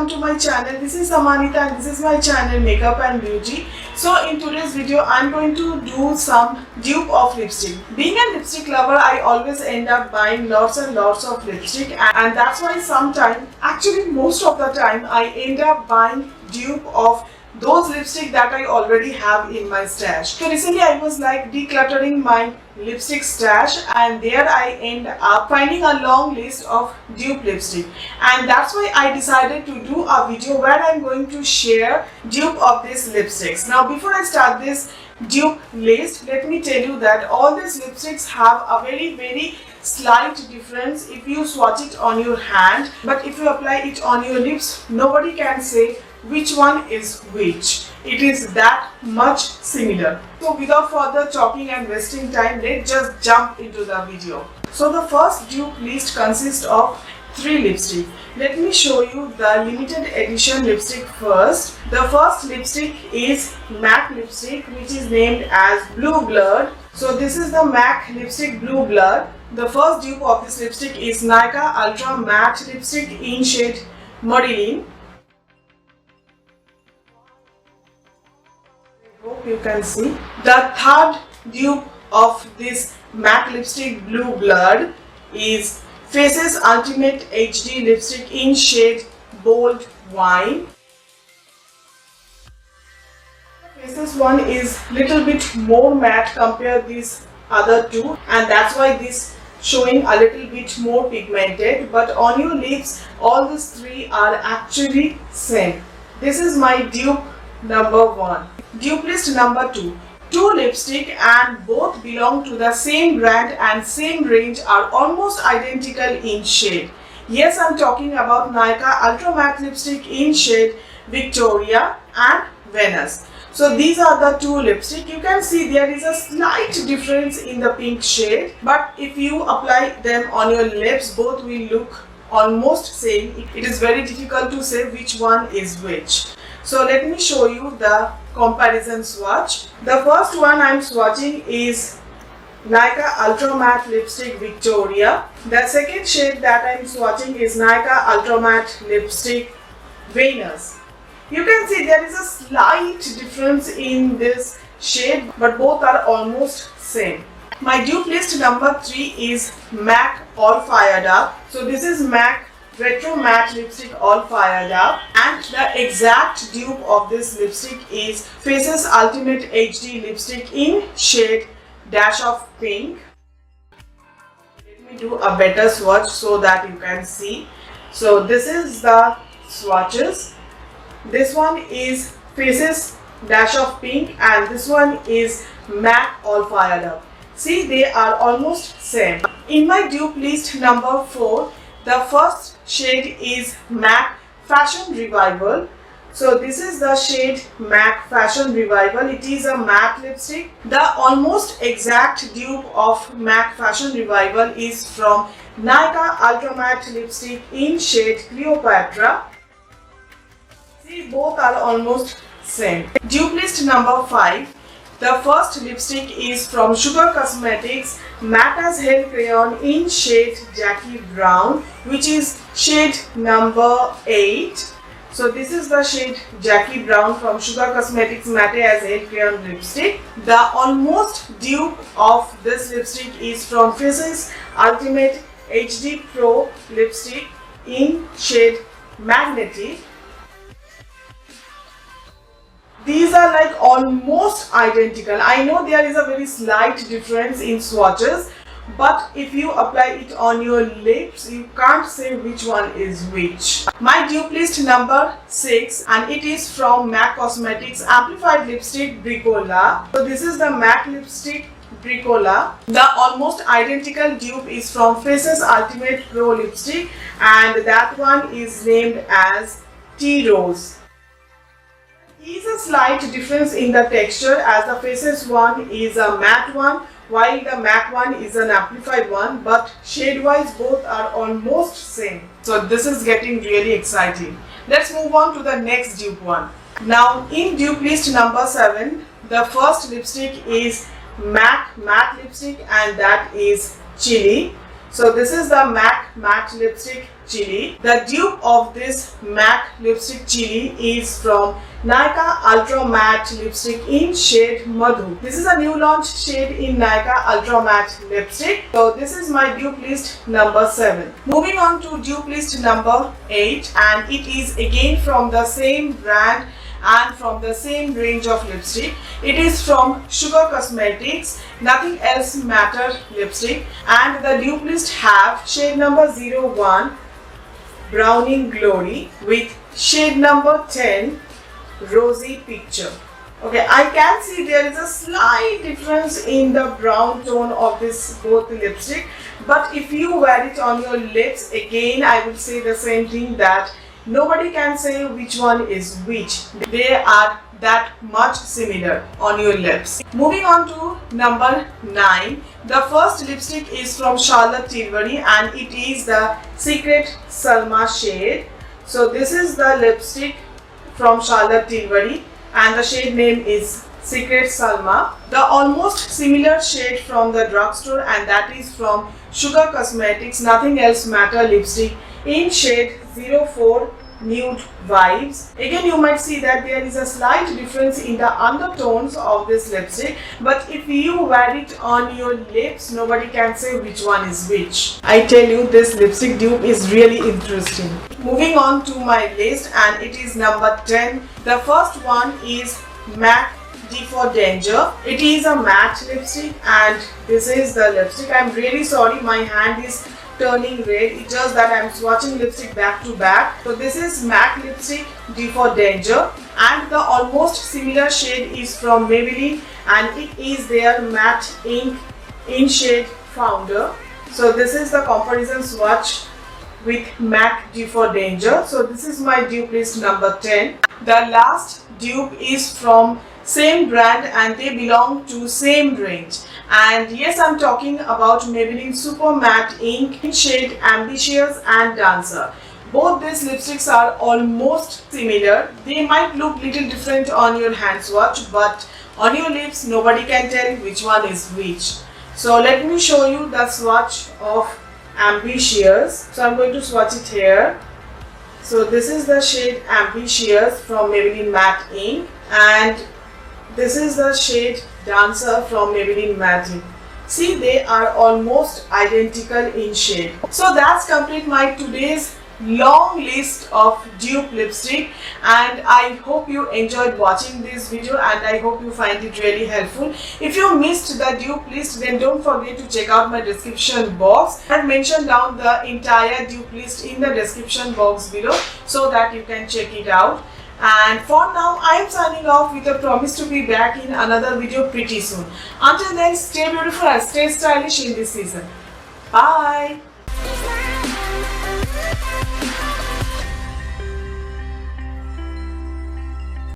welcome to my channel. This is Amanita and this is my channel Makeup and Beauty. So in today's video I'm going to do some dupe of lipstick. Being a lipstick lover, I always end up buying lots and lots of lipstick, and that's why sometimes, actually most of the time, I end up buying dupe of those lipstick that I already have in my stash. So recently I was like decluttering my lipstick stash, and there I end up finding a long list of dupe lipstick, and that's why I decided to do a video where I'm going to share dupe of these lipsticks. Now before I start this dupe list, let me tell you that all these lipsticks have a very slight difference if you swatch it on your hand, but if you apply it on your lips, nobody can say which one is which. It is that much similar. So without further talking and wasting time, let's just jump into the video. So the first dupe list consists of 3 lipsticks. Let me show you the limited edition lipstick first. The first lipstick is MAC lipstick, which is named as Blue Blood. So this is the MAC lipstick Blue Blood. The first dupe of this lipstick is Nykaa Ultra Matte lipstick in shade Marilyn. Hope you can see. The third dupe of this MAC lipstick Blue Blood is Faces Ultimate HD lipstick in shade Bold Wine. Faces one is little bit more matte compared to these other two, and that's why this showing a little bit more pigmented, but on your lips all these 3 are actually same. This is my dupe number 1. Dupe list number 2. 2 lipstick, and both belong to the same brand and same range, are almost identical in shade. Yes, I'm talking about Nykaa Ultra Matte lipstick in shade Victoria and Venus. So these are the 2 lipstick. You can see there is a slight difference in the pink shade, but if you apply them on your lips, both will look almost same. It is very difficult to say which one is which. So let me show you the comparison swatch. The first one I'm swatching is Nykaa Ultra Matte lipstick Victoria. The second shade that I'm swatching is Nykaa Ultra Matte lipstick Venus. You can see there is a slight difference in this shade, but both are almost same. My dupe list number 3 is MAC All Fired Up. So this is MAC Retro Matte lipstick All Fired Up, and the exact dupe of this lipstick is Faces Ultimate HD lipstick in shade Dash of Pink. Let me do a better swatch so that you can see. So this is the swatches. This one is Faces Dash of Pink, and this one is MAC All Fired Up. See, they are almost same. In my dupe list number 4, the first shade is MAC Fashion Revival. So this is the shade MAC Fashion Revival. It is a matte lipstick. The almost exact dupe of MAC Fashion Revival is from Nykaa Ultra Matte lipstick in shade Cleopatra. See, both are almost same. Dupe list number 5. The first lipstick is from Sugar Cosmetics Matte as Hell Crayon in shade Jackie Brown, which is shade number 8. So this is the shade Jackie Brown from Sugar Cosmetics Matte as Hell Crayon lipstick. The almost dupe of this lipstick is from Faces Ultimate HD Pro lipstick in shade Magnetic. These are like almost identical. I know there is a very slight difference in swatches, but if you apply it on your lips, you can't say which one is which. My dupe list number 6, and it is from MAC Cosmetics Amplified Lipstick Bricola. So this is the MAC lipstick Bricola. The almost identical dupe is from Faces Ultimate Pro lipstick, and that one is named as Tea Rose. There is a slight difference in the texture, as the Faces one is a matte one while the MAC one is an amplified one, but shade wise both are almost same. So this is getting really exciting. Let's move on to the next dupe one. Now in dupe list number 7, the first lipstick is MAC matte lipstick, and that is Chili. So this is the MAC matte lipstick Chili. The dupe of this MAC lipstick Chili is from Nykaa Ultra Matte Lipstick in shade Madhu. This is a new launch shade in Nykaa Ultra Matte Lipstick. So this is my dupe list number 7. Moving on to dupe list number 8, and it is again from the same brand and from the same range of lipstick. It is from Sugar Cosmetics Nothing Else Matter lipstick, and the dupe list have shade number 01 Browning Glory with shade number 10 Rosy Picture. Okay, I can see there is a slight difference in the brown tone of this both lipstick, but if you wear it on your lips, again I would say the same thing, that nobody can say which one is which. They are that much similar on your lips. Moving on to number 9. The first lipstick is from Charlotte Tilbury and it is the Secret Salma shade. So this is the lipstick from Charlotte Tilbury and the shade name is Secret Salma. The almost similar shade from the drugstore, and that is from Sugar Cosmetics Nothing Else Matter lipstick in shade 04 Nude Vibes. Again, you might see that there is a slight difference in the undertones of this lipstick, but if you wear it on your lips, nobody can say which one is which. I tell you, this lipstick dupe is really interesting. Moving on to my list, and it is number 10. The first one is MAC D for Danger. It is a matte lipstick and this is the lipstick. I'm really sorry, my hand is turning red. It's just that I'm swatching lipstick back to back. So this is MAC lipstick D for Danger, and the almost similar shade is from Maybelline and it is their matte ink in shade Founder. So this is the comparison swatch with MAC D for Danger. So this is my dupe list number 10. The last dupe is from same brand and they belong to same range, and yes, I'm talking about Maybelline Super Matte Ink in shade Ambitious and Dancer. Both these lipsticks are almost similar. They might look little different on your hand swatch, but on your lips nobody can tell which one is which. So let me show you the swatch of Ambitious. So I'm going to swatch it here. So this is the shade Ambitious from Maybelline Matte Ink, and this is the shade Dancer from Maybelline Magic. See, they are almost identical in shade. So that's complete my today's long list of dupe lipstick, and I hope you enjoyed watching this video and I hope you find it really helpful. If you missed the dupe list, then don't forget to check out my description box. I've mentioned down the entire dupe list in the description box below so that you can check it out. And for now, I am signing off with a promise to be back in another video pretty soon. Until then, stay beautiful and stay stylish in this season. Bye!